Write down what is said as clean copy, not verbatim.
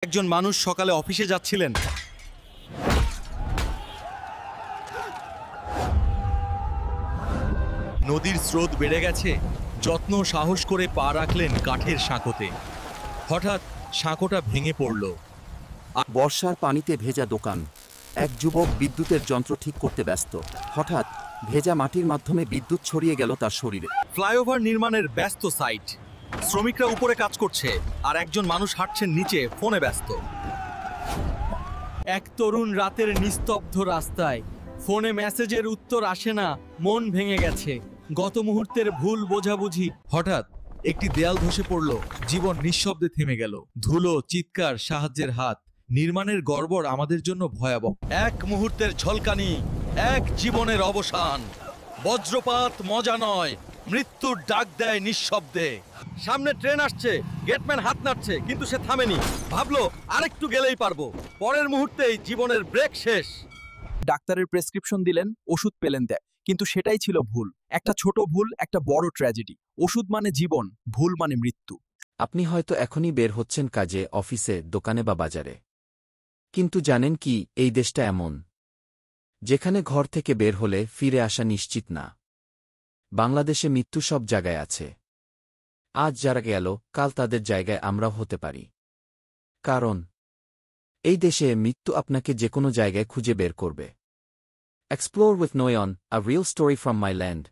একজন মানুষ সকালে অফিসে যাচ্ছিলেন। নদীর স্রোত বেড়ে গেছে। যত্ন সাহস করে পা রাখলেন কাঠের সাঁকোতে। হঠাৎ সাঁকোটা ভেঙে পড়ল। বর্ষার পানিতে ভেজা দোকান। এক যুবক বিদ্যুতের যন্ত্র ঠিক করতে ব্যস্ত। হঠাৎ ভেজা মাটির মাধ্যমে বিদ্যুৎ ছড়িয়ে গেল তার শরীরে। ফ্লাইওভার নির্মাণের ব্যস্ত সাইট। শ্রমিকরা উপরে কাজ করছে আর একজন মানুষ হাঁটছেন নিচে, ফোনে ব্যস্ত। এক তরুণ রাতের নিস্তব্ধ রাস্তায়, ফোনে মেসেজের উত্তর আসে না, মন ভেঙে গেছে। গত মুহূর্তের ভুল বোঝাবুঝি। হঠাৎ একটি দেয়াল ধসে পড়ল। জীবন নিঃশব্দে থেমে গেল। ধুলো, চিৎকার, সাহায্যের হাত। নির্মাণের গড়বড় আমাদের জন্য ভয়াবহ। এক মুহূর্তের ঝলকানি, এক জীবনের অবসান। বজ্রপাত মজা নয়, মৃত্যুর ডাক দেয় নিঃশব্দে। সামনে ট্রেন আসছে, গেটম্যান হাত নাড়ছে, কিন্তু সে থামেনি। ভাবলো আরেকটু গেলেই পারবো। পরের মুহূর্তেই জীবনের ব্রেক শেষ। ডাক্তারের প্রেসক্রিপশন দিলেন, ওষুধ পেলেন দেয়, কিন্তু সেটাই ছিল ভুল। একটা ছোট ভুল, একটা বড় ট্র্যাজেডি। ওষুধ মানে জীবন, ভুল মানে মৃত্যু। আপনি হয়তো এখনই বের হচ্ছেন কাজে, অফিসে, দোকানে বা বাজারে। কিন্তু জানেন কি, এই দেশটা এমন, যেখানে ঘর থেকে বের হলে ফিরে আসা নিশ্চিত না। বাংলাদেশে মৃত্যু সব জায়গায় আছে। আজ যারা গেল, কাল তাদের জায়গায় আমরাও হতে পারি। কারণ এই দেশে মৃত্যু আপনাকে যেকোনো জায়গায় খুঁজে বের করবে। Explore with Nayan, a real story from my land.